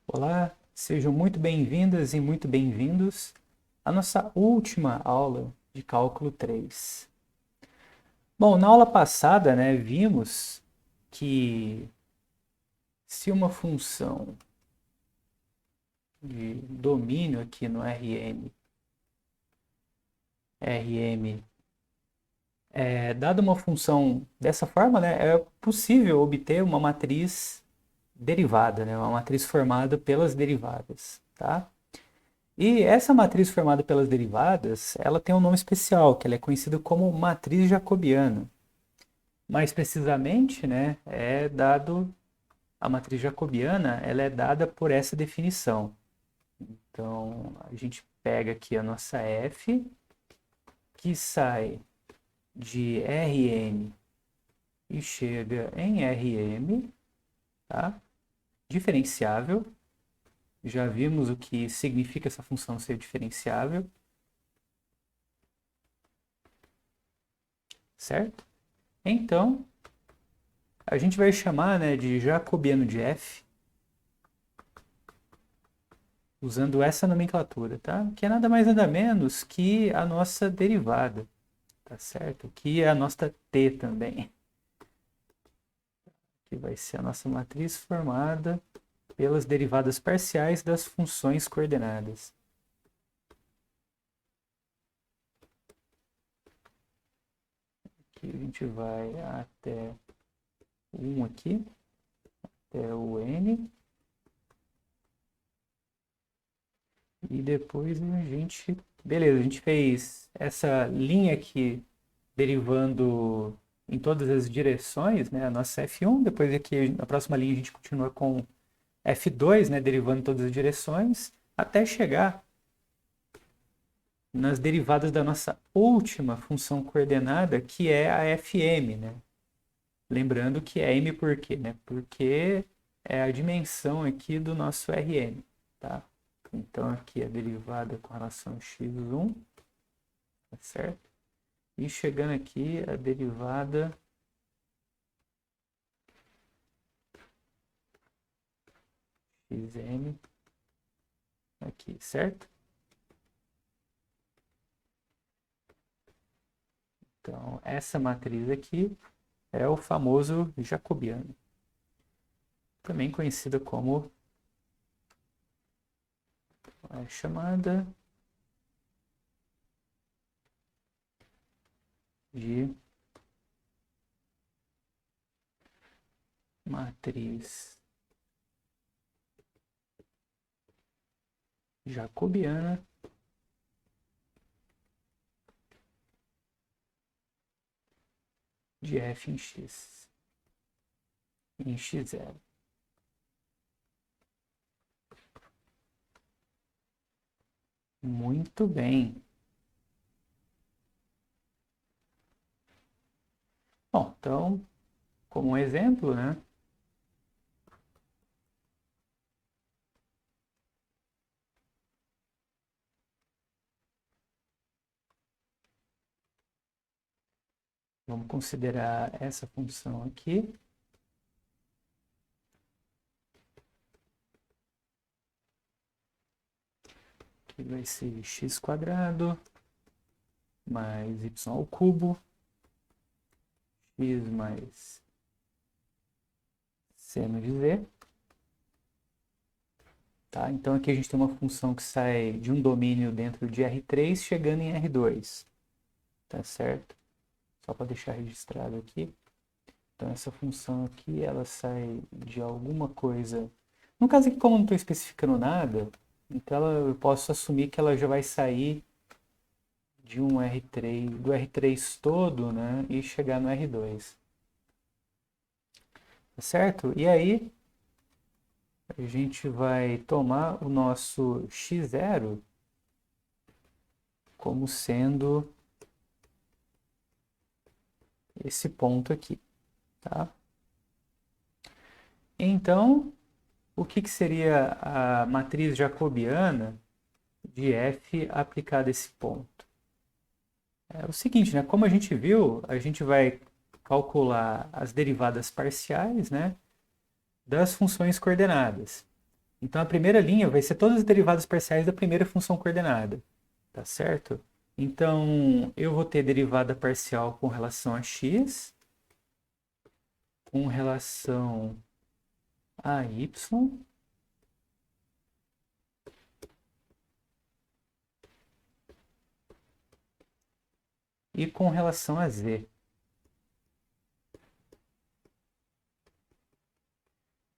Olá, sejam muito bem-vindas e muito bem-vindos à nossa última aula de cálculo 3. Bom, na aula passada, vimos que se uma função de domínio aqui no Rm é dada uma função dessa forma, é possível obter uma matriz derivada, uma matriz formada pelas derivadas, tá? E essa matriz formada pelas derivadas, ela tem um nome especial, que ela é conhecida como matriz jacobiana. Mais precisamente, a matriz jacobiana, ela é dada por essa definição. Então, a gente pega aqui a nossa F, que sai de Rn e chega em Rm, tá? Diferenciável. Já vimos o que significa essa função ser diferenciável, certo? Então, a gente vai chamar, de jacobiano de f, usando essa nomenclatura, tá? Que é nada mais nada menos que a nossa derivada, tá certo? Que é a nossa t também, que vai ser a nossa matriz formada pelas derivadas parciais das funções coordenadas. Aqui a gente vai até 1 aqui, até o n. E depois a gente... Beleza, a gente fez essa linha aqui derivando em todas as direções, a nossa F1. Depois aqui na próxima linha a gente continua com F2, derivando em todas as direções, até chegar nas derivadas da nossa última função coordenada, que é a Fm, Lembrando que é m por quê? Porque é a dimensão aqui do nosso Rm, tá? Então aqui a derivada com relação a x1, tá certo? E chegando aqui a derivada xm aqui, certo? Então essa matriz aqui é o famoso jacobiano, também conhecida como é chamada de matriz jacobiana de f em x, em x0. Muito bem. Bom, então, como um exemplo, vamos considerar essa função aqui. Que vai ser x² mais y ao cubo, x mais seno de z. Tá? Então aqui a gente tem uma função que sai de um domínio dentro de R3 chegando em R2. Tá certo? Só para deixar registrado aqui. Então essa função aqui, ela sai de alguma coisa... No caso aqui, como eu não estou especificando nada, então eu posso assumir que ela já vai sair de um R3, do R3 todo, e chegar no R2. Tá certo? E aí, a gente vai tomar o nosso x0 como sendo esse ponto aqui, tá? Então, o que seria a matriz jacobiana de f aplicada a esse ponto? É o seguinte, como a gente viu, a gente vai calcular as derivadas parciais, das funções coordenadas. Então a primeira linha vai ser todas as derivadas parciais da primeira função coordenada, tá certo? Então eu vou ter derivada parcial com relação a x, com relação a y e com relação a z.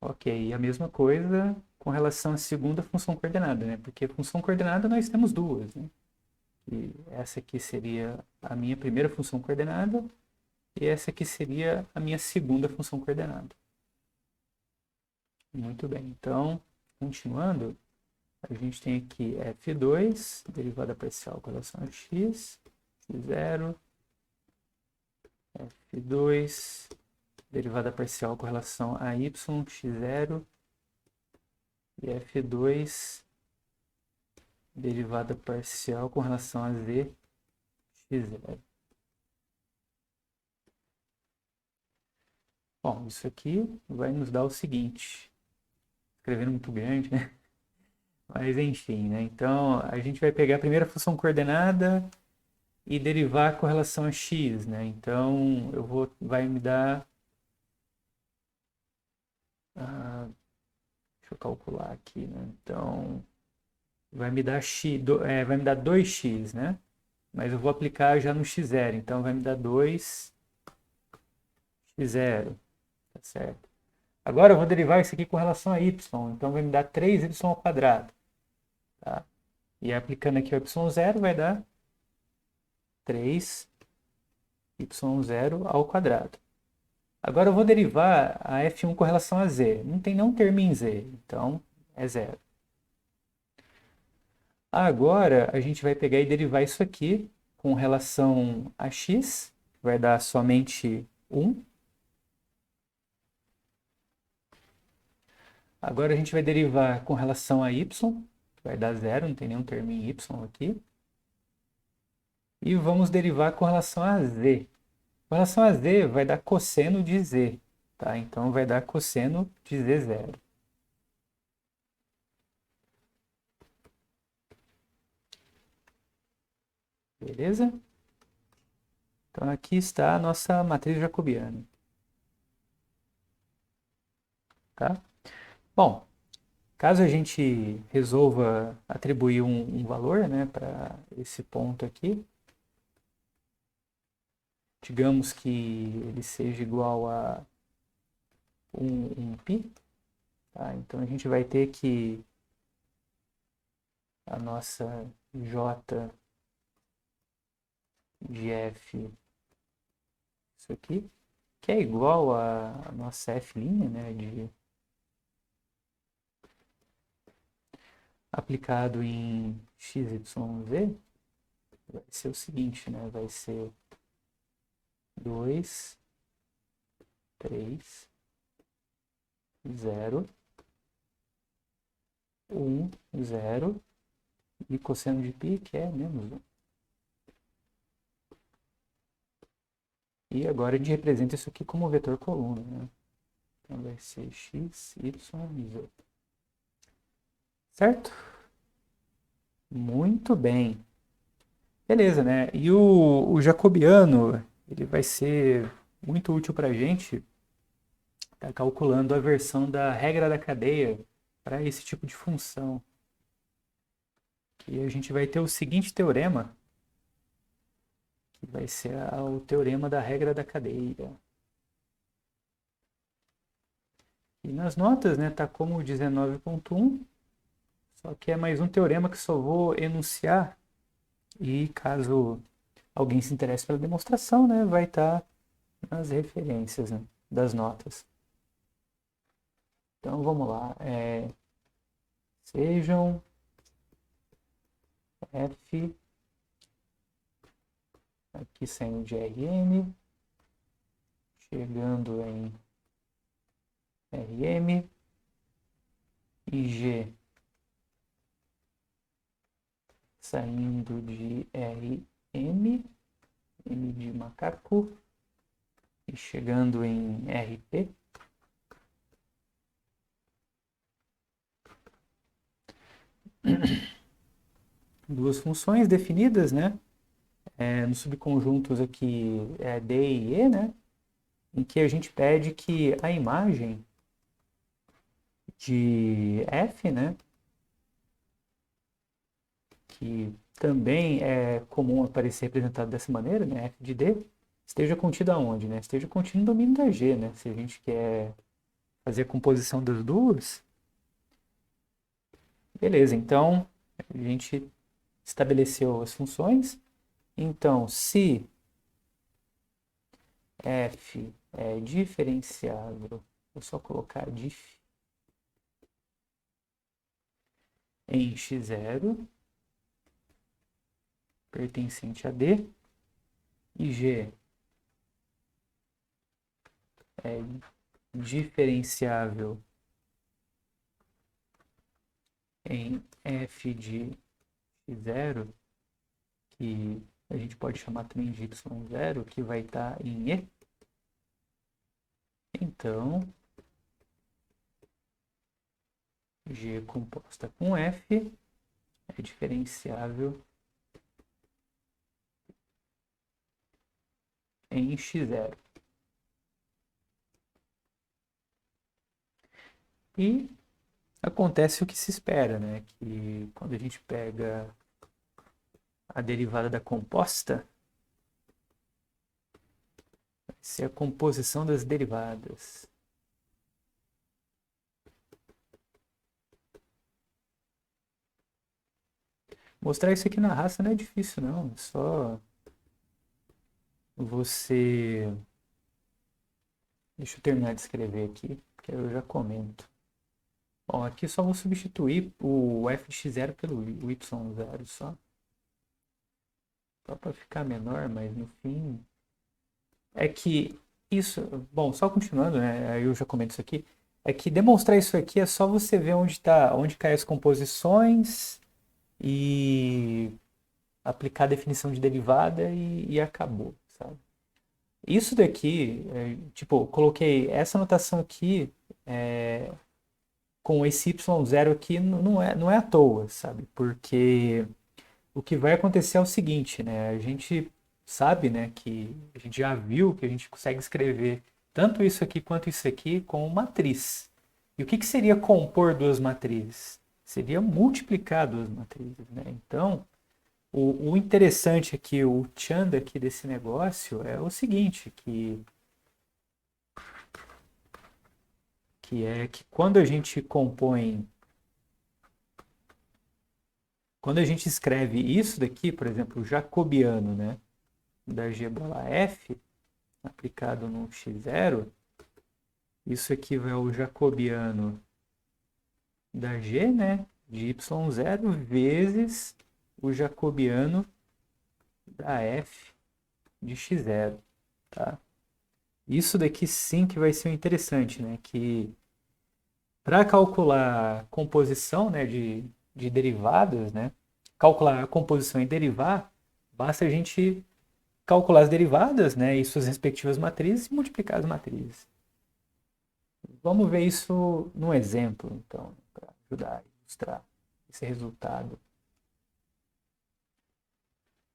Ok, e a mesma coisa com relação à segunda função coordenada, né? Porque função coordenada nós temos duas, né? E essa aqui seria a minha primeira função coordenada e essa aqui seria a minha segunda função coordenada. Muito bem, então, continuando, a gente tem aqui f2, derivada parcial com relação a x, x0, f2, derivada parcial com relação a y, x0, e f2, derivada parcial com relação a z, x0. Bom, isso aqui vai nos dar o seguinte, escrevendo muito grande, né? Mas enfim, né? Então, a gente vai pegar a primeira função coordenada e derivar com relação a x, né? Então, vai me dar... deixa eu calcular aqui, né? Então, vai me dar vai me dar 2x, né? Mas eu vou aplicar já no x0, então vai me dar 2x0, tá certo? Agora eu vou derivar isso aqui com relação a y, então vai me dar 3y ao quadrado, tá? E aplicando aqui o y0 vai dar 3y0 ao quadrado. Agora eu vou derivar a f1 com relação a z. Não tem nenhum termo em z, então é zero. Agora a gente vai pegar e derivar isso aqui com relação a x, vai dar somente 1. Agora a gente vai derivar com relação a y, vai dar zero, não tem nenhum termo em y aqui. E vamos derivar com relação a z. Com relação a z, vai dar cosseno de z, tá? Então vai dar cosseno de z0. Beleza? Então aqui está a nossa matriz jacobiana. Tá? Bom, caso a gente resolva atribuir um valor, né, para esse ponto aqui, digamos que ele seja igual a 1π, tá? Então a gente vai ter que a nossa j de f, isso aqui, que é igual a nossa f', né, aplicado em x, y, z, vai ser o seguinte, né, vai ser 2, 3, 0, 1, 0, e cosseno de π, que é menos 1. E agora a gente representa isso aqui como vetor coluna, né? Então vai ser x, y, z. Certo? Muito bem. Beleza, né? E o jacobiano, ele vai ser muito útil para a gente tá calculando a versão da regra da cadeia para esse tipo de função. E a gente vai ter o seguinte teorema, que vai ser o teorema da regra da cadeia. E nas notas, né, tá como 19.1, só que é mais um teorema que só vou enunciar e caso alguém se interesse pela demonstração, né, vai estar nas referências, né, das notas. Então vamos lá. Sejam f, aqui saindo de Rn, chegando em Rm, e G saindo de Rm, M de macaco, e chegando em Rp. duas funções definidas, né? Nos subconjuntos aqui D e E, né? Em que a gente pede que a imagem de F, né? Que também é comum aparecer representado dessa maneira, né? F de D, esteja contido aonde, né? Esteja contido no domínio da G, né? Se a gente quer fazer a composição das duas, beleza. Então, a gente estabeleceu as funções. Então, se F é diferenciável, vou só colocar dif em x0, pertencente a D, e G é diferenciável em F de x0, que a gente pode chamar também de y0, que vai estar em E. Então, G composta com F é diferenciável em x0. E acontece o que se espera, né? Que quando a gente pega a derivada da composta, vai ser a composição das derivadas. Mostrar isso aqui na raça não é difícil, não. É só você... Deixa eu terminar de escrever aqui, que eu já comento. Bom, aqui só vou substituir o f de x0 pelo y0 só. Só para ficar menor, mas no fim... É que isso... Bom, só continuando, né? Aí eu já comento isso aqui. É que demonstrar isso aqui é só você ver onde caem as composições e aplicar a definição de derivada e acabou, sabe? Isso daqui, tipo, coloquei essa notação aqui com esse y0 aqui não é à toa, sabe? Porque o que vai acontecer é o seguinte, né? A gente sabe, né, que a gente já viu que a gente consegue escrever tanto isso aqui quanto isso aqui com matriz. E o que seria compor duas matrizes? Seria multiplicar duas matrizes, né? Então, o interessante aqui, o tchan aqui desse negócio é o seguinte, que é que quando a gente escreve isso daqui, por exemplo, o jacobiano, né, da G bola F, aplicado no x0, isso equivale ao jacobiano da G, né, de y0 vezes o jacobiano da F de x0, tá? Isso daqui sim que vai ser o interessante, né, que para calcular a composição, né, de derivadas, né, calcular a composição e derivar, basta a gente calcular as derivadas, né, e suas respectivas matrizes e multiplicar as matrizes. Vamos ver isso num exemplo, então, para ajudar a ilustrar esse resultado.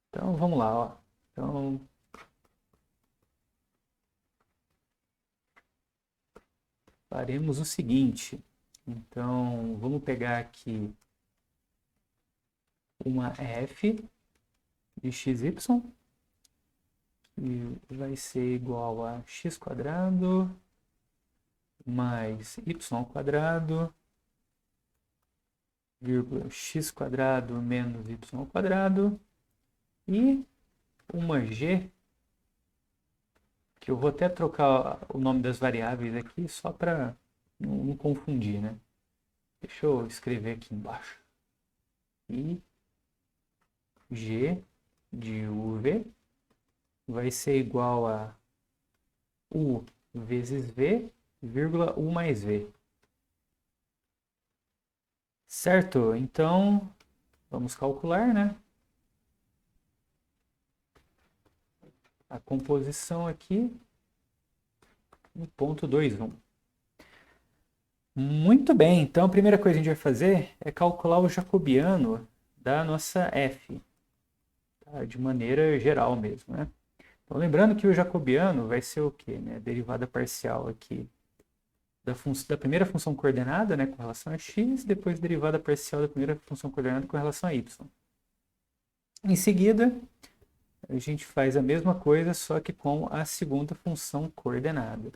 Então, vamos lá, ó. Então, faremos o seguinte. Então, vamos pegar aqui uma f de xy, que vai ser igual a x quadrado mais y quadrado, vírgula x quadrado menos y quadrado, e uma g, que eu vou até trocar o nome das variáveis aqui só para não confundir, né? Deixa eu escrever aqui embaixo. E g de uv vai ser igual a u vezes v, vírgula u mais v. Certo? Então, vamos calcular, né? A composição aqui no ponto 2,1. Muito bem, então a primeira coisa que a gente vai fazer é calcular o jacobiano da nossa f, tá? De maneira geral mesmo, né? Então, lembrando que o jacobiano vai ser o quê? Né? A derivada parcial aqui da primeira função coordenada, né, com relação a x, depois derivada parcial da primeira função coordenada com relação a y. Em seguida, a gente faz a mesma coisa, só que com a segunda função coordenada.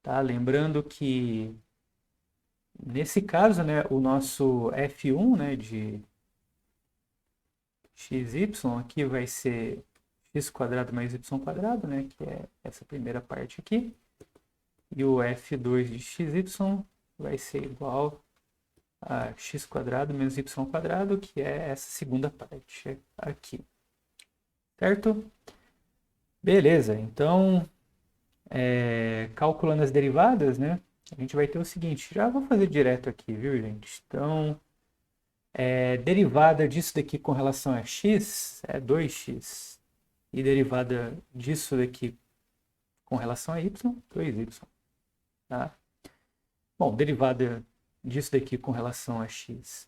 Tá? Lembrando que, nesse caso, né, o nosso f1, né, de xy aqui vai ser x quadrado mais y quadrado, né, que é essa primeira parte aqui. E o f2 de xy vai ser igual a x quadrado menos y quadrado, que é essa segunda parte aqui. Certo? Beleza, então, calculando as derivadas, né, a gente vai ter o seguinte, já vou fazer direto aqui, viu, gente? Então, derivada disso daqui com relação a x é 2x. E derivada disso daqui com relação a y, 2y. Tá? Bom, derivada disso daqui com relação a x,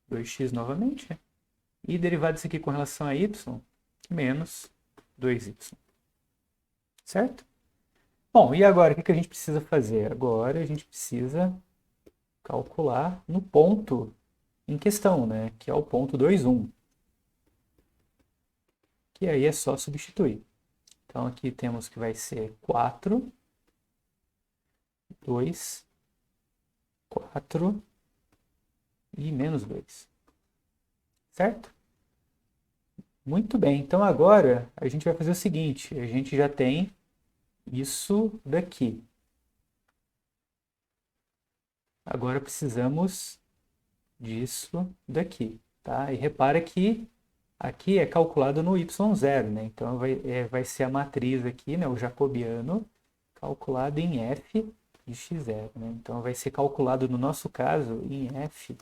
2x novamente. Né? E derivada disso aqui com relação a y, menos 2y. Certo? Bom, e agora o que a gente precisa fazer? Agora a gente precisa calcular no ponto em questão, né? Que é o ponto 2, 1. Que aí é só substituir. Então aqui temos que vai ser 4, 2, 4 e menos 2. Certo? Muito bem. Então agora a gente vai fazer o seguinte. A gente já tem isso daqui. Agora precisamos disso daqui. Tá? E repara que aqui é calculado no y0. Né? Então vai ser a matriz aqui, né? O jacobiano, calculado em f de x0. Né? Então vai ser calculado, no nosso caso, em f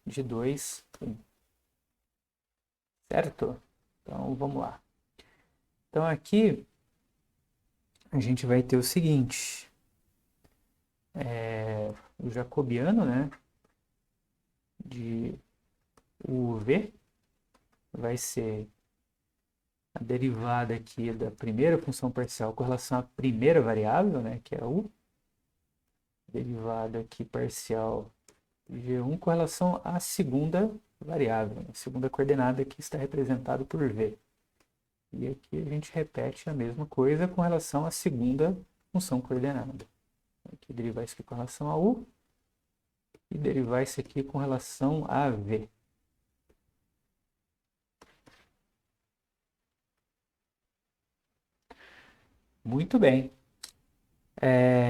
de 2, 1. Certo? Então vamos lá. Então aqui a gente vai ter o seguinte. O jacobiano, né, de uv vai ser a derivada aqui da primeira função parcial com relação à primeira variável, né, que é u. Derivada aqui parcial de g1 com relação à segunda variável, a segunda coordenada que está representada por v. E aqui a gente repete a mesma coisa com relação à segunda função coordenada. Aqui derivar isso aqui com relação a u e derivar isso aqui com relação a v. Muito bem.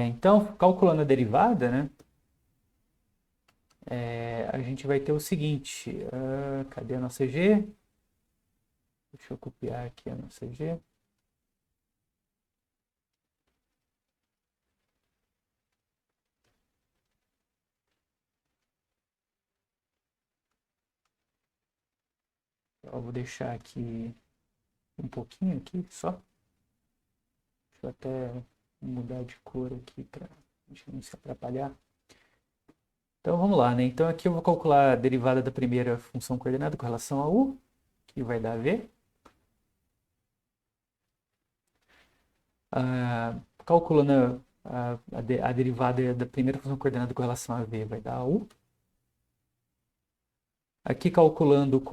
Então, calculando a derivada, né, a gente vai ter o seguinte. Cadê a nossa g? Deixa eu copiar aqui a nossa g. Eu vou deixar aqui um pouquinho aqui só. Deixa eu até mudar de cor aqui para a gente não se atrapalhar. Então vamos lá, né? Então aqui eu vou calcular a derivada da primeira função coordenada com relação a u, que vai dar v. Calculando a derivada da primeira função coordenada com relação a v vai dar u. Aqui calculando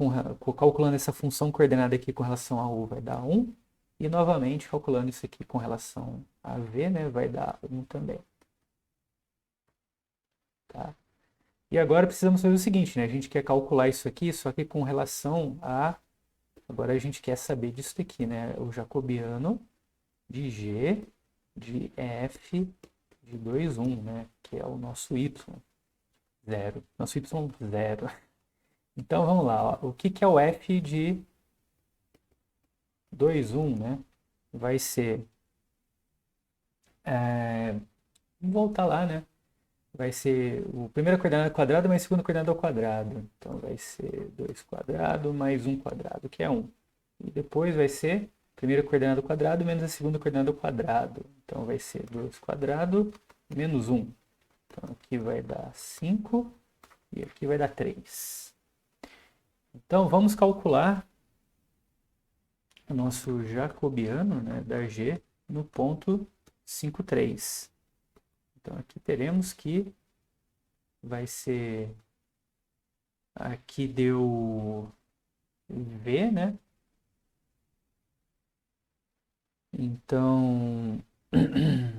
essa função coordenada aqui com relação a u vai dar 1. E novamente calculando isso aqui com relação a v, né, vai dar 1 também. Tá? E agora precisamos fazer o seguinte, né? A gente quer calcular isso aqui, só que com relação a... Agora a gente quer saber disso daqui, né? O jacobiano de g de f de 2, 1, né? Que é o nosso y, 0. Nosso y, 0. Então vamos lá, ó. O que é o f de 2, 1, né? Vai ser... vamos voltar lá, né? Vai ser o primeira coordenada ao quadrado mais a segunda coordenada ao quadrado. Então vai ser 2 quadrado mais 1 quadrado, que é 1. E depois vai ser primeira coordenada ao quadrado menos a segunda coordenada ao quadrado. Então vai ser 2 quadrado menos 1. Então aqui vai dar 5 e aqui vai dar 3. Então vamos calcular o nosso jacobiano, né, da G no ponto 5, 3. Então aqui teremos que vai ser, aqui deu V, né? Então, deixa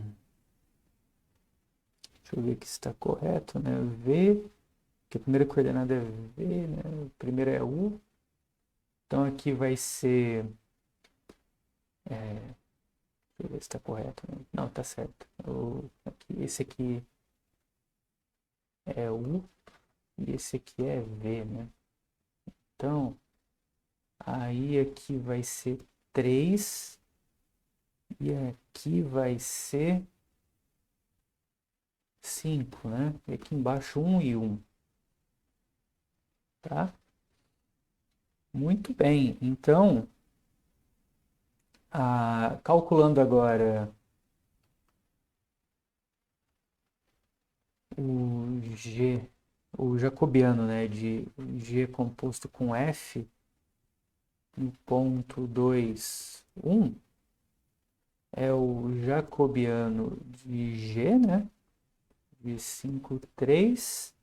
eu ver aqui se está correto, né? V, que a primeira coordenada é V, né? A primeira é U. Então aqui vai ser, deixa eu ver se está correto, né? Não, está certo. Esse aqui é U e esse aqui é V, né? Então, aí aqui vai ser 3 e aqui vai ser 5, né? E aqui embaixo 1 e 1. Tá? Muito bem. Então, calculando agora o G, o jacobiano, né, de G composto com F no ponto 2, 1, é o jacobiano de G, né, de 5, 3,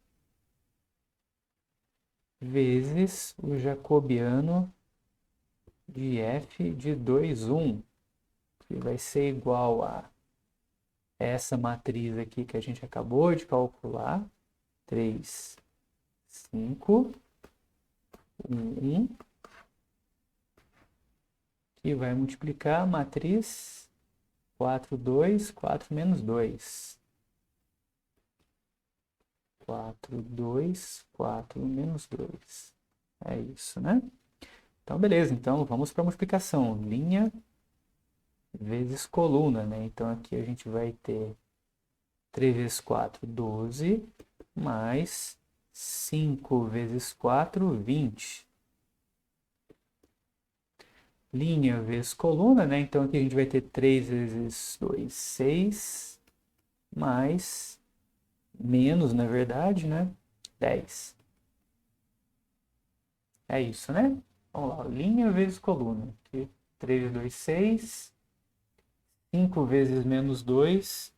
vezes o jacobiano de F de 2, 1, que vai ser igual a essa matriz aqui que a gente acabou de calcular, 3, 5, 1, 1, que vai multiplicar a matriz 4, 2, 4 menos 2. 4, 2, 4 menos 2. É isso, né? Então, beleza. Então, vamos para a multiplicação. Linha vezes coluna, né? Então, aqui a gente vai ter 3 vezes 4, 12, mais 5 vezes 4, 20. Linha vezes coluna, né? Então, aqui a gente vai ter 3 vezes 2, 6, mais, menos, na verdade, né? 10. É isso, né? Vamos lá, linha vezes coluna. Aqui, 3 vezes 2, 6. 5 vezes menos 2.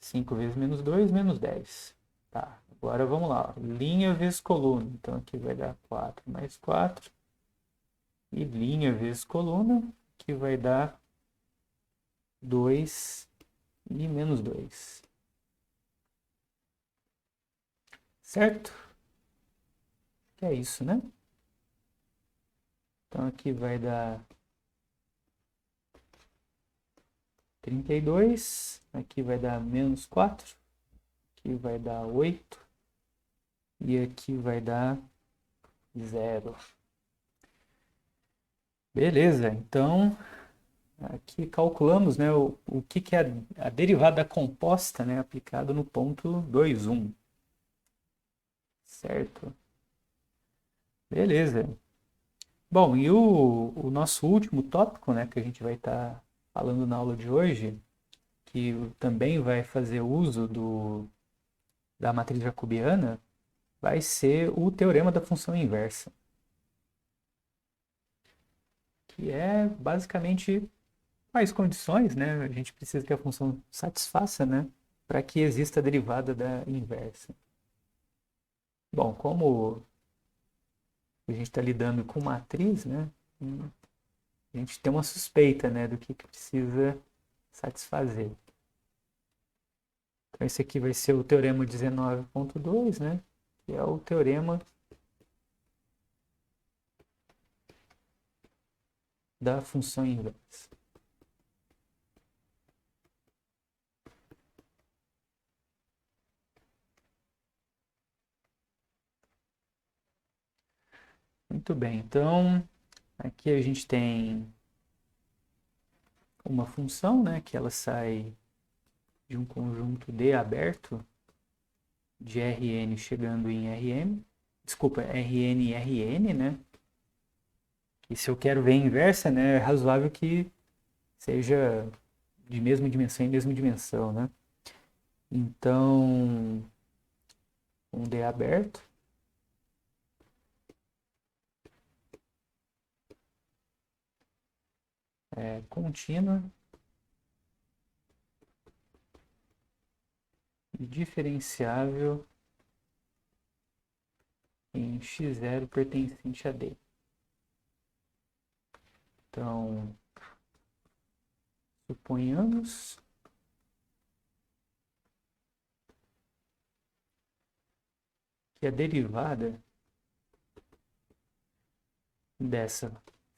5 vezes menos 2, menos 10. Tá, agora vamos lá. Linha vezes coluna. Então aqui vai dar 4 mais 4. E linha vezes coluna, que vai dar 2 e menos 2. Certo? Que é isso, né? Então aqui vai dar 32. Aqui vai dar menos 4. Aqui vai dar 8. E aqui vai dar 0. Beleza, então aqui calculamos, né, o que é a derivada composta, né, aplicada no ponto 2, 1. Certo? Beleza. Bom, e o nosso último tópico, né, que a gente vai estar falando na aula de hoje, que também vai fazer uso da matriz jacobiana, vai ser o teorema da função inversa, que é basicamente quais condições, né, a gente precisa que a função satisfaça, né, para que exista a derivada da inversa. Bom, como a gente está lidando com matriz, né, a gente tem uma suspeita, né, do que precisa satisfazer. Então, esse aqui vai ser o teorema 19.2, né, que é o teorema da função inversa. Muito bem, então aqui a gente tem uma função, né, que ela sai de um conjunto D aberto de Rn chegando em Rm, desculpa, Rn e Rn, né? E se eu quero ver a inversa, né, é razoável que seja de mesma dimensão em mesma dimensão, né? Então, um D aberto. É contínua e diferenciável em x0 pertencente a D. Então, suponhamos que a derivada dessa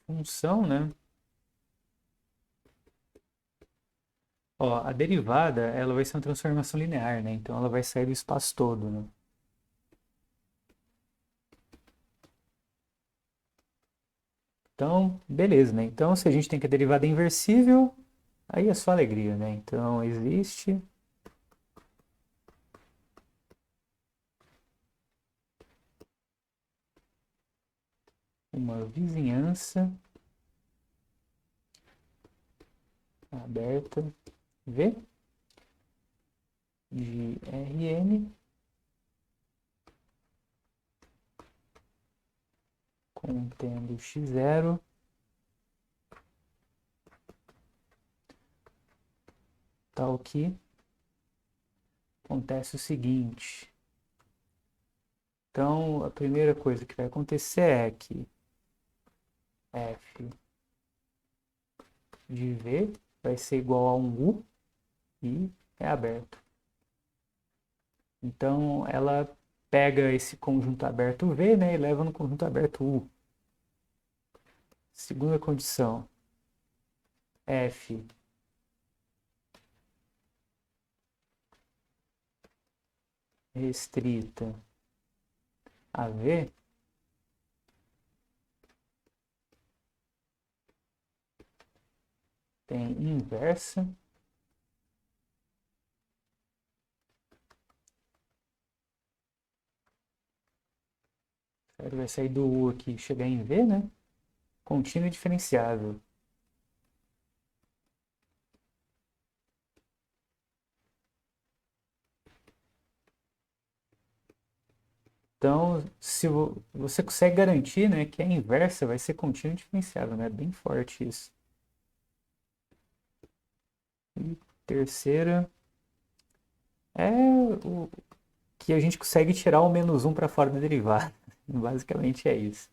função, né? Ó, a derivada, ela vai ser uma transformação linear, né? Então ela vai sair do espaço todo, né? Então, beleza, né? Então, se a gente tem que a derivada é inversível, aí é só alegria, né? Então, existe uma vizinhança aberta V de Rn contendo x0 tal que acontece o seguinte. Então, a primeira coisa que vai acontecer é que f de V vai ser igual a um U e é aberto. Então, ela pega esse conjunto aberto V, né, e leva no conjunto aberto U. Segunda condição, f restrita a V tem inversa vai sair do U aqui e chegar em V, né? Contínua e diferenciável. Então, se você consegue garantir, né, que a inversa vai ser contínua e diferenciável, né? Bem forte isso. E terceira é o que a gente consegue tirar o menos um para fora da derivada. Basicamente é isso.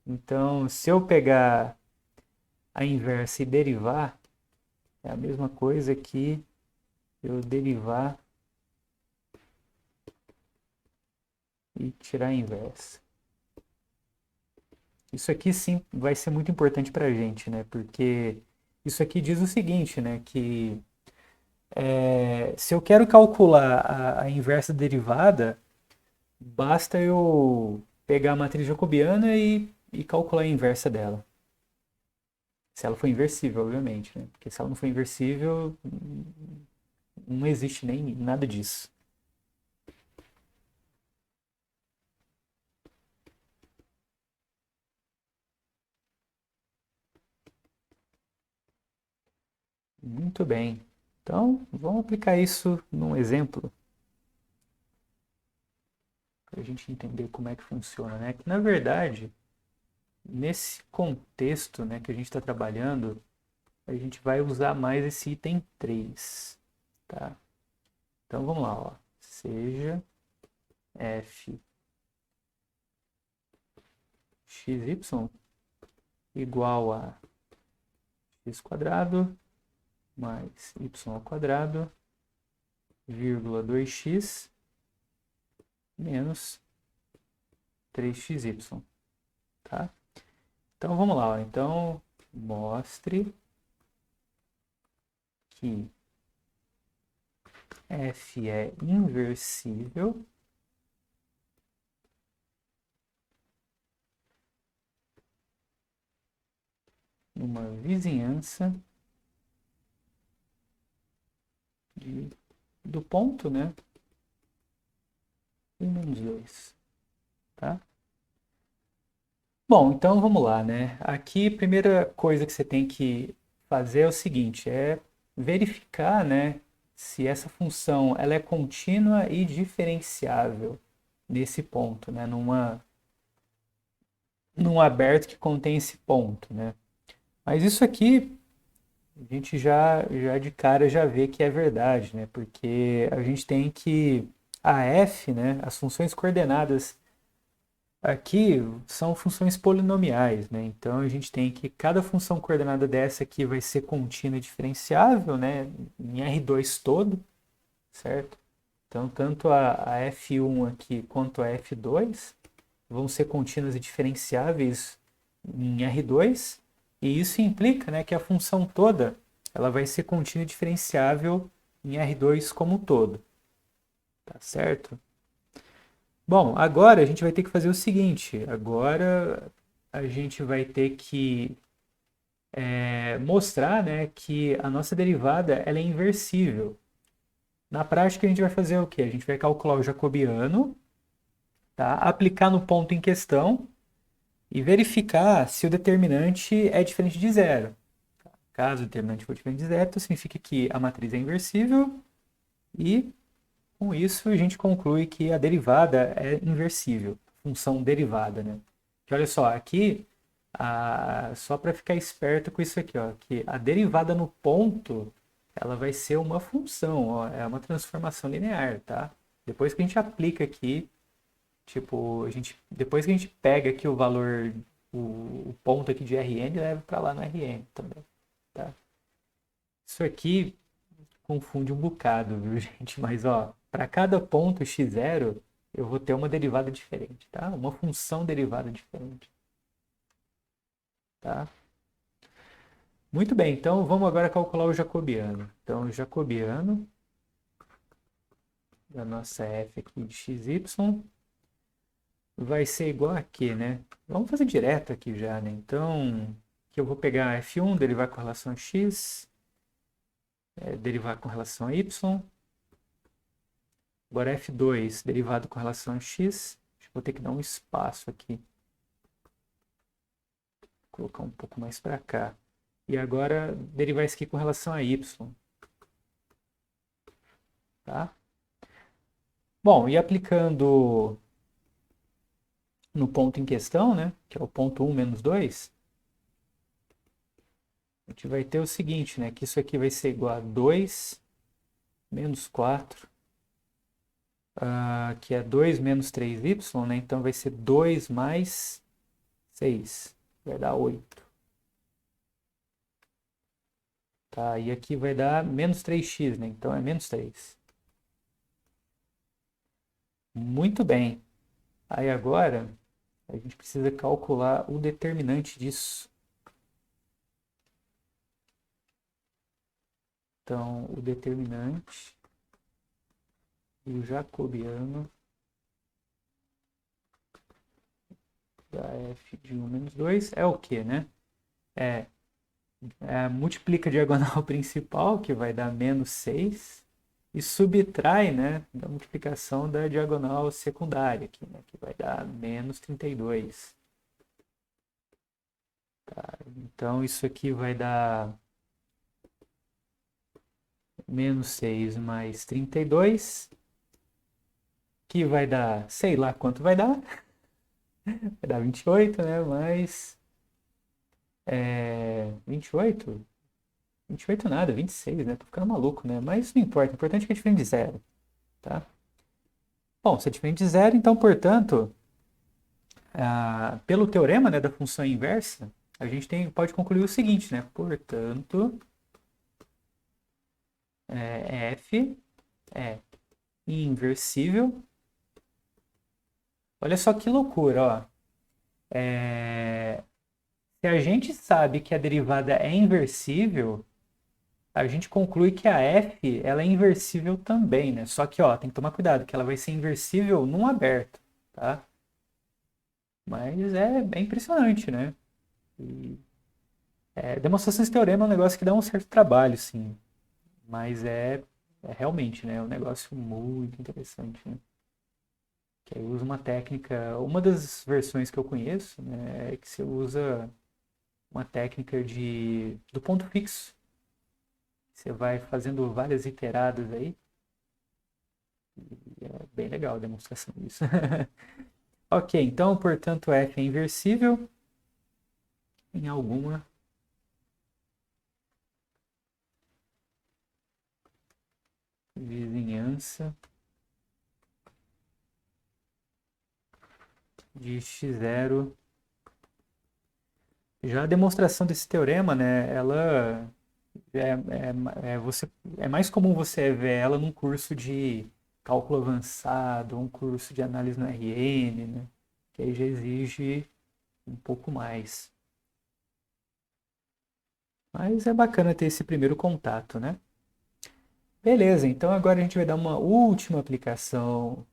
Então, se eu pegar a inversa e derivar, é a mesma coisa que eu derivar e tirar a inversa. Isso aqui sim vai ser muito importante para a gente, né? Porque isso aqui diz o seguinte, né? Que se eu quero calcular a inversa derivada, basta eu pegar a matriz jacobiana e calcular a inversa dela. Se ela for inversível, obviamente, né? Porque se ela não for inversível, não existe nem nada disso. Muito bem. Então, vamos aplicar isso num exemplo para a gente entender como é que funciona, né? Que na verdade, nesse contexto, né, que a gente está trabalhando, a gente vai usar mais esse item 3, tá? Então vamos lá, ó. Seja f xy igual a x quadrado mais y ao quadrado, vírgula 2x menos 3xy, tá? Então vamos lá, ó. Então mostre que f é inversível numa vizinhança do ponto, né? E menos 2, tá? Bom, então vamos lá, né? Aqui, a primeira coisa que você tem que fazer é o seguinte, é verificar, né, se essa função ela é contínua e diferenciável nesse ponto, né, num aberto que contém esse ponto, né? Mas isso aqui a gente já de cara já vê que é verdade, né? Porque a gente tem que a f, né, as funções coordenadas aqui são funções polinomiais, né? Então a gente tem que cada função coordenada dessa aqui vai ser contínua e diferenciável, né? Em R2 todo, certo? Então tanto a F1 aqui quanto a F2 vão ser contínuas e diferenciáveis em R2, e isso implica, né, que a função toda ela vai ser contínua e diferenciável em R2 como um todo, tá certo? Bom, agora a gente vai ter que fazer o seguinte. Agora a gente vai ter que mostrar, né, que a nossa derivada ela é inversível. Na prática a gente vai fazer o quê? A gente vai calcular o jacobiano, tá? Aplicar no ponto em questão e verificar se o determinante é diferente de zero. Caso o determinante for diferente de zero, então significa que a matriz é inversível e com isso a gente conclui que a derivada é inversível, função derivada, né? Que olha só, aqui, só para ficar esperto com isso aqui, ó, que a derivada no ponto, ela vai ser uma função, ó, é uma transformação linear, tá? Depois que a gente aplica aqui, tipo, depois que a gente pega aqui o valor, o ponto aqui de Rn, leva para lá no Rn também, tá? Isso aqui confunde um bocado, viu, gente? Mas, ó, para cada ponto x0, eu vou ter uma derivada diferente, tá? Uma função derivada diferente, tá? Muito bem, então vamos agora calcular o jacobiano. Então, o jacobiano da nossa f aqui de xy vai ser igual a quê, né? Vamos fazer direto aqui já, né? Então, aqui eu vou pegar f1, derivar com relação a x, derivar com relação a y. Agora f2 derivado com relação a x. Vou ter que dar um espaço aqui. Vou colocar um pouco mais para cá. E agora derivar isso aqui com relação a y. Tá? Bom, e aplicando no ponto em questão, né, que é o ponto 1 menos 2, a gente vai ter o seguinte, né, que isso aqui vai ser igual a 2 menos 4, que é 2 menos 3y, né, então vai ser 2 mais 6, vai dar 8. Tá, e aqui vai dar menos 3x, né, então é menos 3. Muito bem. Aí agora a gente precisa calcular o determinante disso. Então, o determinante do jacobiano da f de 1 menos 2 é o quê, né? Multiplica a diagonal principal, que vai dar menos 6, e subtrai, né, da multiplicação da diagonal secundária, aqui, né, que vai dar menos 32. Tá, então, isso aqui vai dar menos 6 mais 32, que vai dar, sei lá quanto vai dar. Vai dar 28, né? Mas 28? 28 nada, 26, né? Tô ficando maluco, né? Mas não importa, o importante é que é diferente de zero, tá? Bom, se é diferente de zero, então, portanto, pelo teorema, né, da função inversa, a gente pode concluir o seguinte, né? Portanto, f é inversível. Olha só que loucura, ó. Se a gente sabe que a derivada é inversível, a gente conclui que a f ela é inversível também, né? Só que, ó, tem que tomar cuidado, que ela vai ser inversível num aberto, tá? Mas é impressionante, né? E, demonstração desse teorema é um negócio que dá um certo trabalho, sim. Mas é realmente, né? É um negócio muito interessante, né? Que aí usa uma técnica, uma das versões que eu conheço, né, é que você usa uma técnica do ponto fixo. Você vai fazendo várias iteradas aí. E é bem legal a demonstração disso. Ok, então, portanto, f é inversível em alguma vizinhança de x0. Já a demonstração desse teorema, né, ela é mais comum você ver ela num curso de cálculo avançado, um curso de análise no RN, né, que aí já exige um pouco mais. Mas é bacana ter esse primeiro contato, né? Beleza, então agora a gente vai dar uma última aplicação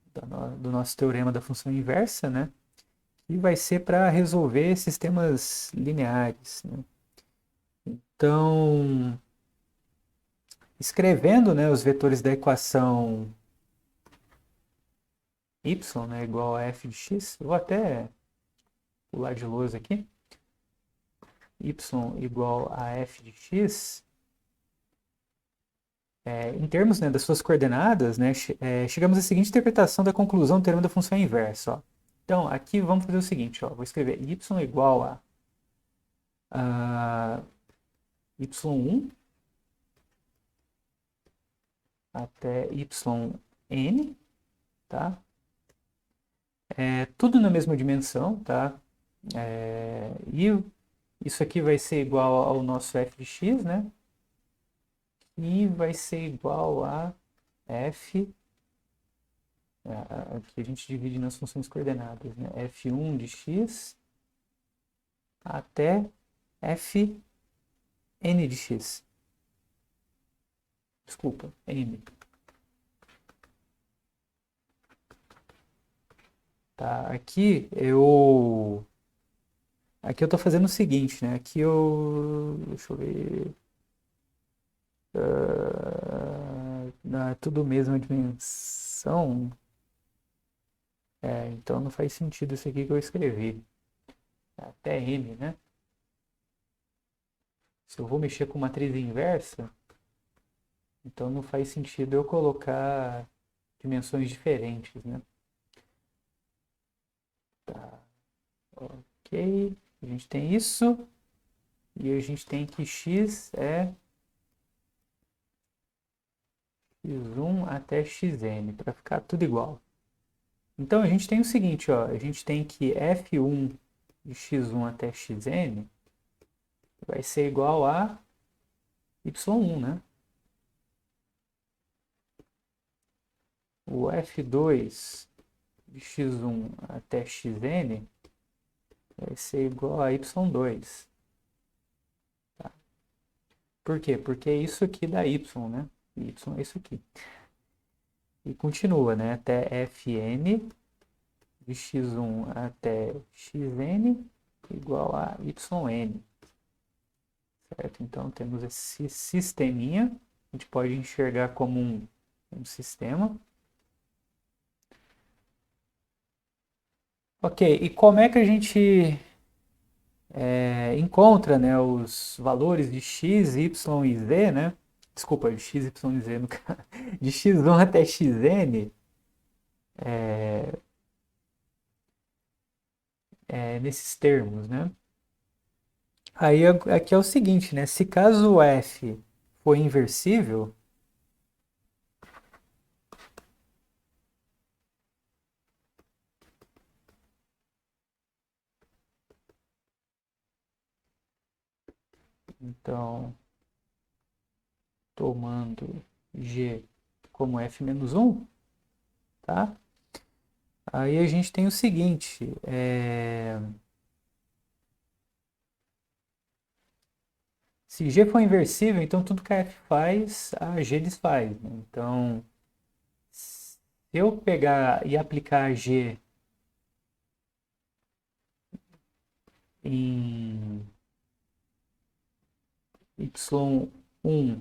do nosso teorema da função inversa, né? E vai ser para resolver sistemas lineares, né? Então, escrevendo, né, os vetores da equação y, né, igual a f de x, eu vou até pular de lousa aqui, y igual a f de x, em termos, né, das suas coordenadas, né, chegamos à seguinte interpretação da conclusão do teorema da função inversa. Ó. Então, aqui vamos fazer o seguinte, ó, vou escrever y igual a y1 até yn, tá? Tudo na mesma dimensão, tá? E isso aqui vai ser igual ao nosso f de x, né? E vai ser igual a f, aqui a gente divide nas funções coordenadas, né? f1 de x até fn de x. Desculpa, n. Tá, aqui eu tô fazendo o seguinte, né? Deixa eu ver. Não, é tudo mesma dimensão. Então não faz sentido isso aqui que eu escrevi. Até m, né? Se eu vou mexer com matriz inversa, então não faz sentido eu colocar dimensões diferentes, né? Tá, ok. A gente tem isso. E a gente tem que x é x1 até xn, para ficar tudo igual. Então a gente tem o seguinte, ó, a gente tem que f1 de x1 até xn vai ser igual a y1, né? O f2 de x1 até xn vai ser igual a y2. Tá? Por quê? Porque é isso aqui dá y, né? Y é isso aqui. E continua, né? Até fn de x1 até xn igual a yn. Certo? Então temos esse sisteminha, a gente pode enxergar como um sistema. Ok, e como é que a gente encontra, né, os valores de x, y e z, né? Desculpa, de x, y e z, no caso, de x1 até xn, nesses termos, né? Aí aqui é o seguinte, né? Se caso o f for inversível, então tomando g como f menos 1, tá? Aí a gente tem o seguinte, se g for inversível, então tudo que a f faz, a g desfaz, né? Então, se eu pegar e aplicar g em y1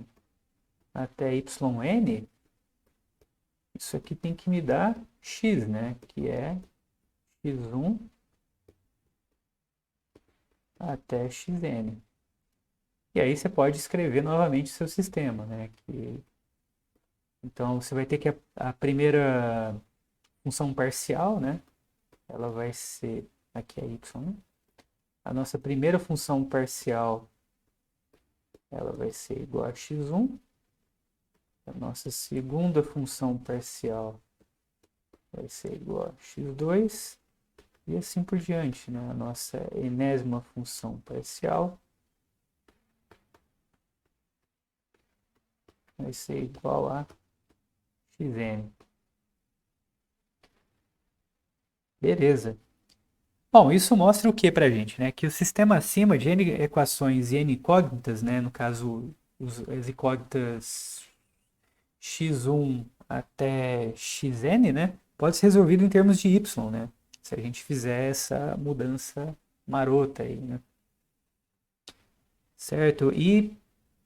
até yn, isso aqui tem que me dar x, né? Que é x1 até xn. E aí você pode escrever novamente seu sistema, né? Então você vai ter que a primeira função parcial, né? Ela vai ser, aqui é y, né? A nossa primeira função parcial, ela vai ser igual a x1. A nossa segunda função parcial vai ser igual a x2. E assim por diante, né? A nossa enésima função parcial vai ser igual a xn. Beleza. Bom, isso mostra o que para a gente, né? Que o sistema acima de n equações e n incógnitas, né? No caso, as incógnitas x1 até xn, né? Pode ser resolvido em termos de y, né? Se a gente fizer essa mudança marota aí, né? Certo? E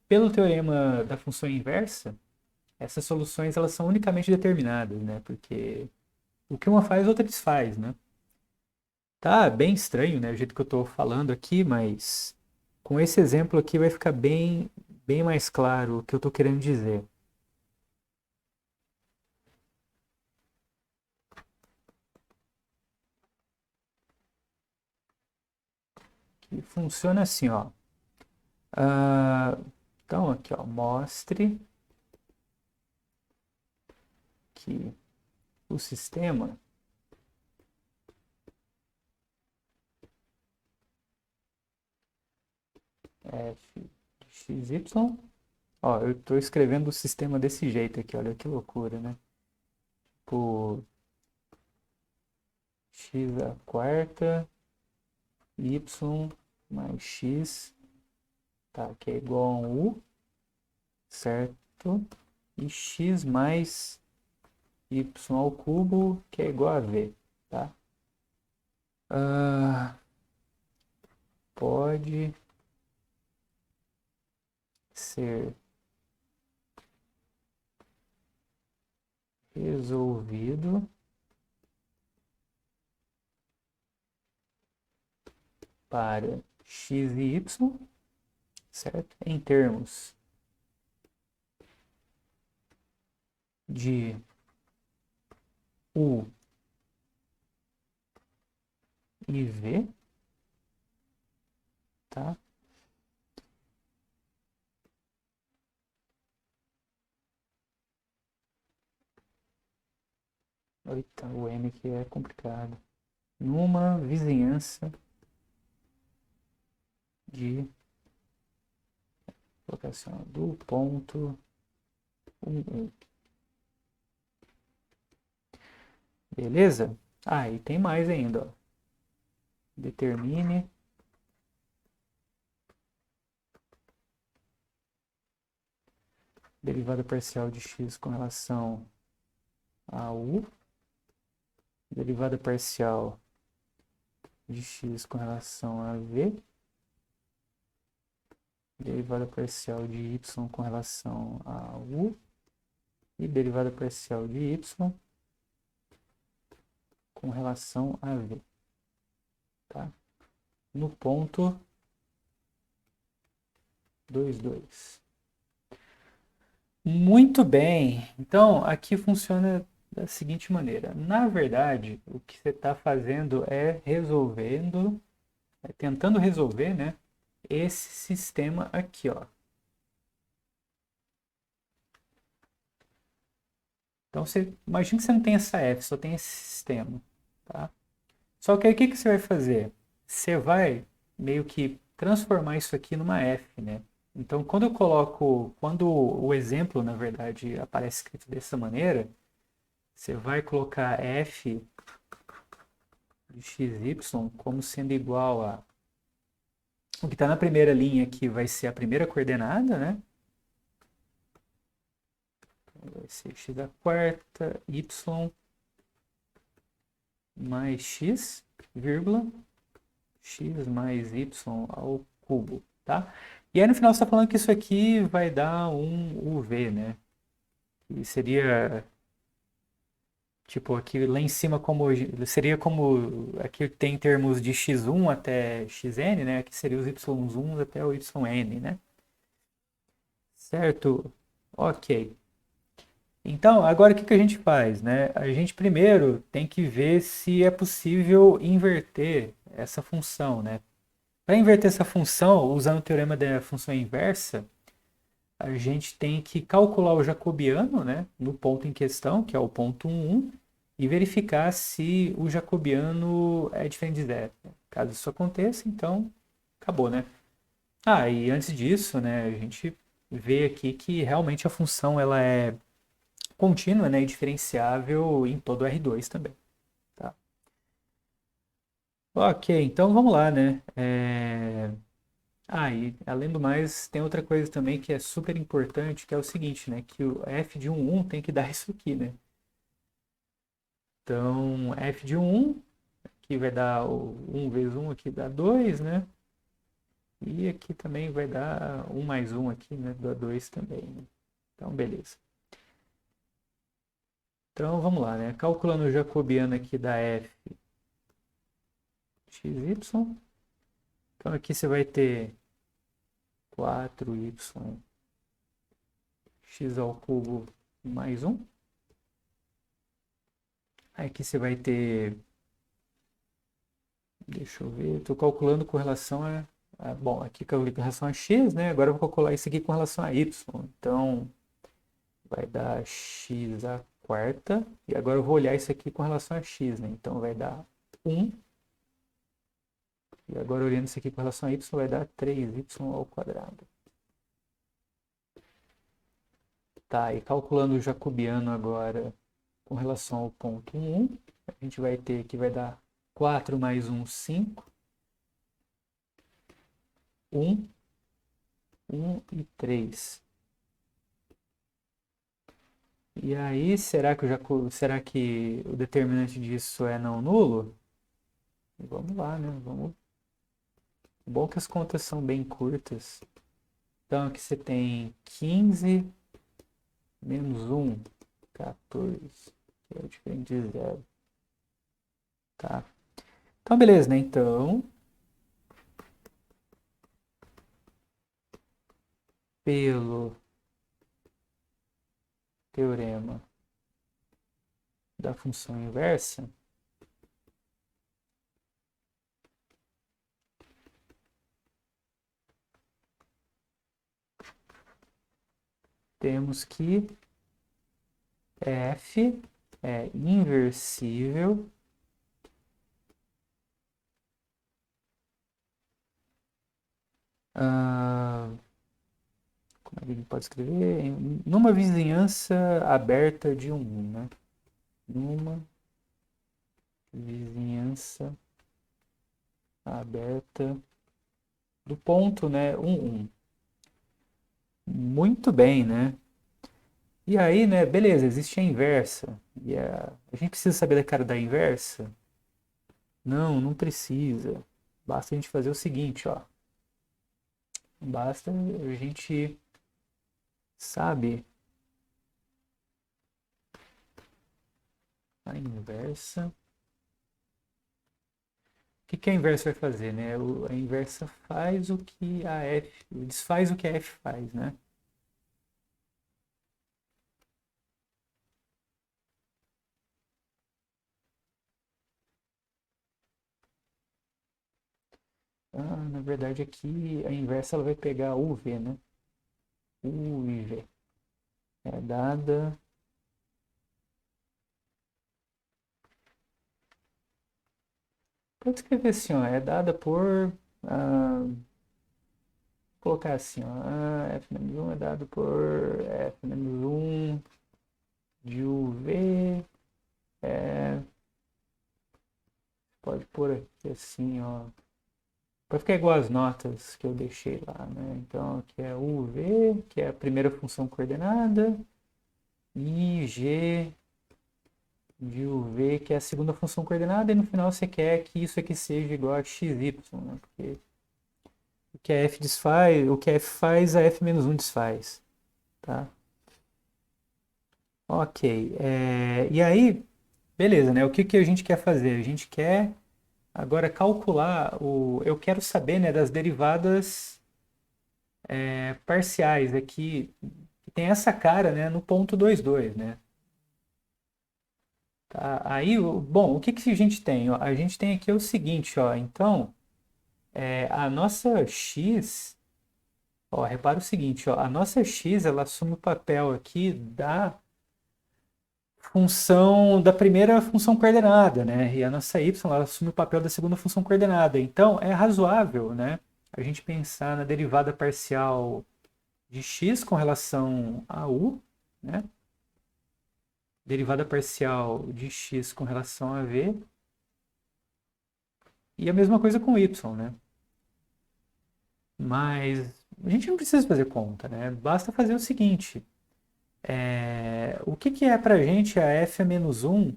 pelo teorema da função inversa, essas soluções elas são unicamente determinadas, né? Porque o que uma faz, outra desfaz, né? Tá bem estranho, né? O jeito que eu estou falando aqui, mas com esse exemplo aqui vai ficar bem mais claro o que eu estou querendo dizer. Que funciona assim, ó. Ah, então aqui, ó, mostre que o sistema f de xy. Ó, eu estou escrevendo o sistema desse jeito aqui, olha que loucura, né? Por x à quarta, y mais x, tá, que é igual a u, certo? E x mais y ao cubo, que é igual a v, tá? Ah, pode ser resolvido para x e y, certo? Em termos de u e v, tá? Eita, o M que é complicado. Numa vizinhança de colocação do ponto 1. Beleza? Ah, e tem mais ainda, ó. Determine derivada parcial de x com relação a u, derivada parcial de x com relação a v, derivada parcial de y com relação a u e derivada parcial de y com relação a v, tá? No ponto 2, 2. Muito bem. Então, aqui funciona da seguinte maneira. Na verdade, o que você está fazendo é tentando resolver, né, esse sistema aqui, ó. Então, você imagina que você não tem essa f, só tem esse sistema, tá? Só que aí o que você vai fazer? Você vai meio que transformar isso aqui numa f, né? Então, quando o exemplo, na verdade, aparece escrito dessa maneira, você vai colocar f de xy como sendo igual a o que está na primeira linha aqui vai ser a primeira coordenada, né? Vai ser x à quarta, y mais x, vírgula, x mais y ao cubo, tá? E aí no final você está falando que isso aqui vai dar um UV, né? Que seria Tipo, aqui lá em cima seria como aqui tem termos de x1 até xn, né? Aqui seria os y1 até o yn, né? Certo? Ok. Então, agora o que que a gente faz, né? A gente primeiro tem que ver se é possível inverter essa função, né? Para inverter essa função, usando o teorema da função inversa, a gente tem que calcular o jacobiano, né, no ponto em questão, que é o ponto 1, e verificar se o jacobiano é diferente de zero. Caso isso aconteça, então acabou, né? Ah, e antes disso, né, a gente vê aqui que realmente a função ela é contínua, né, e diferenciável em todo R2 também. Tá? Ok, então vamos lá, né? E além do mais, tem outra coisa também que é super importante, que é o seguinte, né? Que o f de 1 tem que dar isso aqui, né? Então, f de 1, aqui vai dar o 1 vezes 1 aqui dá 2, né? E aqui também vai dar 1 mais 1 aqui, né? Dá 2 também, né? Então, beleza. Então, vamos lá, né? Calculando o jacobiano aqui da f xy. Então, aqui você vai ter 4y x ao cubo mais 1. Aí aqui você vai ter, deixa eu ver, estou calculando com relação bom, aqui calculei com relação a x, né? Agora eu vou calcular isso aqui com relação a y. Então, vai dar x à quarta. E agora eu vou olhar isso aqui com relação a x, né? Então, vai dar 1. E agora, olhando isso aqui com relação a y, vai dar 3y ao quadrado. Tá, e calculando o jacobiano agora com relação ao ponto 1, a gente vai ter que vai dar 4 mais 1, 5. 1, 1 e 3. E aí, será que o determinante disso é não nulo? Vamos lá, né? Bom que as contas são bem curtas. Então, aqui você tem 15 menos 1, 14, que é diferente de zero. Tá? Então, beleza, né? Então, pelo teorema da função inversa, temos que f é inversível como é que a gente pode escrever? Numa vizinhança aberta de 1, né? Numa vizinhança aberta do ponto, né? 1, 1. Muito bem, né? E aí, né? Beleza, existe a inversa. E a gente precisa saber da cara da inversa? Não, não precisa. Basta a gente fazer o seguinte, ó. Basta a gente sabe a inversa. O que a inversa vai fazer, né? A inversa faz o que a f, desfaz o que a f faz, né? Na verdade aqui a inversa ela vai pegar u v, né? U e v é dada pode escrever assim, ó, é dada por vou colocar assim, ó, f-1 é dado por f-1 de uv pode pôr aqui assim, ó, vai ficar igual as notas que eu deixei lá, né? Então aqui é uv, que é a primeira função coordenada, e g de uv, que é a segunda função coordenada, e no final você quer que isso aqui seja igual a xy, né? Porque o que a f desfaz, o que a f faz, a f-1 desfaz, tá? Ok, e aí beleza, né? O que que a gente quer fazer? A gente quer agora calcular o... Eu quero saber, né, das derivadas parciais aqui. Tem essa cara, né, no ponto 22, né? Tá? Aí, bom, o que que a gente tem? Ó? A gente tem aqui o seguinte, ó. Então, a nossa x, ó, repara o seguinte, ó. A nossa x, ela assume o papel aqui da função, da primeira função coordenada, né? E a nossa y, ela assume o papel da segunda função coordenada. Então, é razoável, né? A gente pensar na derivada parcial de x com relação a u, né? Derivada parcial de x com relação a v. E a mesma coisa com y, né? Mas a gente não precisa fazer conta, né? Basta fazer o seguinte. O que que é pra gente a f a menos 1?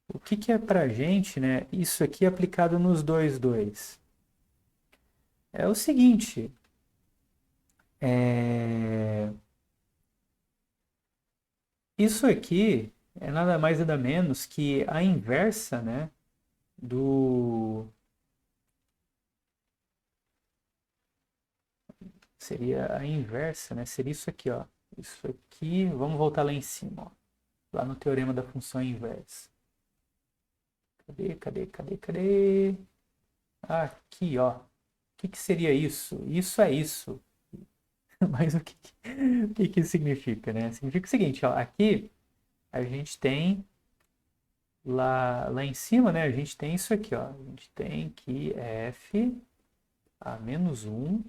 O que que é pra gente, né? Isso aqui aplicado nos dois dois. É o seguinte. é, Isso aqui é nada mais nada menos que a inversa, né? Do... Seria a inversa, né? Seria isso aqui, ó. Isso aqui, vamos voltar lá em cima, ó. Lá no teorema da função inversa. Cadê? Aqui, ó. O que que seria isso? Isso é isso. Mas o que que isso significa, né? Significa o seguinte, ó. Aqui a gente tem lá em cima, né? A gente tem isso aqui, ó. A gente tem que f a menos 1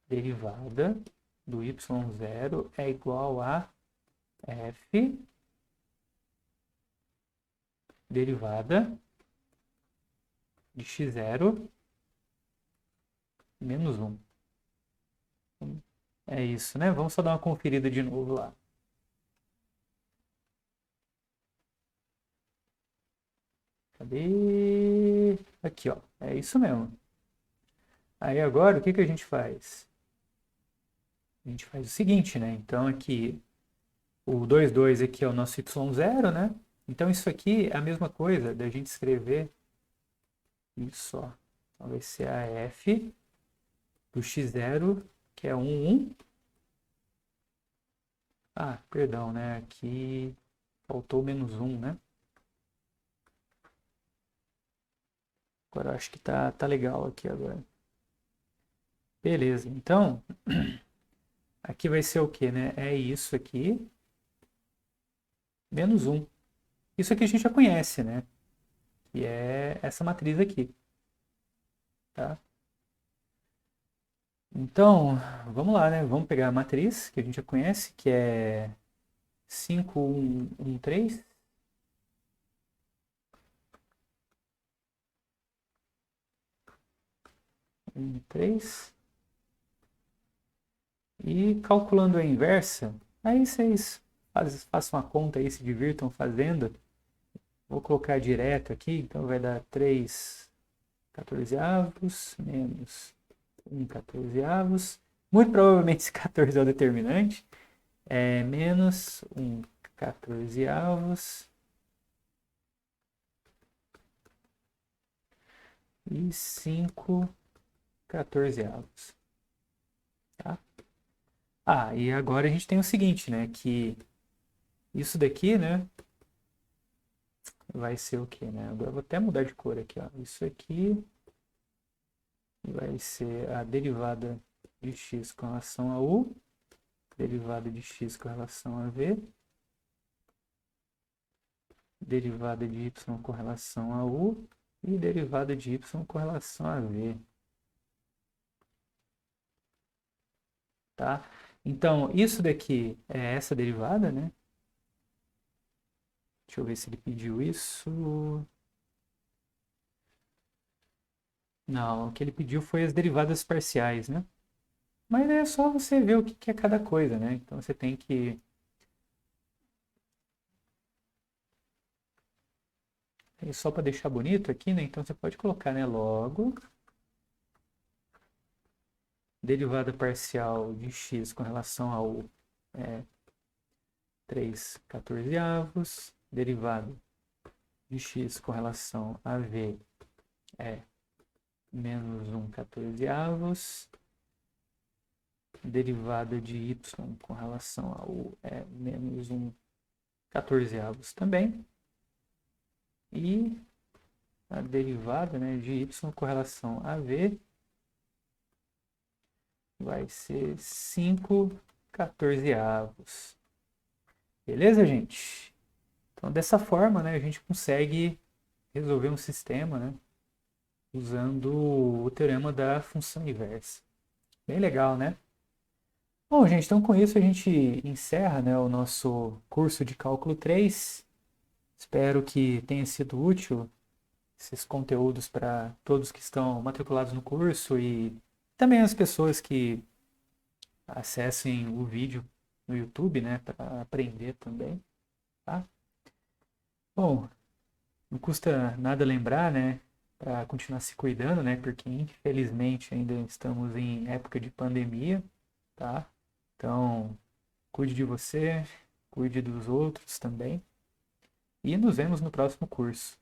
derivada do y0 é igual a f derivada de x0 menos 1. É isso, né? Vamos só dar uma conferida de novo lá. Cadê? Aqui, ó. É isso mesmo. Aí agora, o que que a gente faz? A gente faz o seguinte, né? Então aqui, o 22 aqui é o nosso y0, né? Então isso aqui é a mesma coisa da gente escrever isso, ó. Então vai ser a f do x0, que é 1, 1. Ah, perdão, né? Aqui faltou menos 1, né? Agora eu acho que tá legal aqui agora. Beleza, então aqui vai ser o que, né? É isso aqui, menos 1. Isso aqui a gente já conhece, né? Que é essa matriz aqui, tá? Então, vamos lá, né? Vamos pegar a matriz que a gente já conhece, que é 5, 1, 1, 3. E calculando a inversa, aí vocês façam a conta aí, se divirtam fazendo. Vou colocar direto aqui, então vai dar 3 14avos menos 1 14avos. Muito provavelmente esse 14 é o determinante. Menos 1 14avos e 5 14avos. Tá? E agora a gente tem o seguinte, né? Que isso daqui, né? Vai ser o quê, né? Agora eu vou até mudar de cor aqui, ó. Isso aqui vai ser a derivada de x com relação a u, derivada de x com relação a v, derivada de y com relação a u e derivada de y com relação a v. Tá? Então, isso daqui é essa derivada, né? Deixa eu ver se ele pediu isso. Não, o que ele pediu foi as derivadas parciais, né? Mas é só você ver o que é cada coisa, né? Então você tem que... Só para deixar bonito aqui, né? Então você pode colocar, né? Logo derivada parcial de x com relação a u é 3/14, derivada de x com relação a v é menos 1/14, derivada de y com relação a u é menos 1/14 também, e a derivada, né, de y com relação a v vai ser 5/14. Beleza, gente? Então, dessa forma, né, a gente consegue resolver um sistema, né, usando o teorema da função inversa. Bem legal, né? Bom, gente, então com isso a gente encerra, né, o nosso curso de Cálculo 3. Espero que tenha sido útil esses conteúdos para todos que estão matriculados no curso e também as pessoas que acessem o vídeo no YouTube, né, para aprender também, tá? Bom, não custa nada lembrar, né, para continuar se cuidando, né, porque infelizmente ainda estamos em época de pandemia, tá? Então, cuide de você, cuide dos outros também. E nos vemos no próximo curso.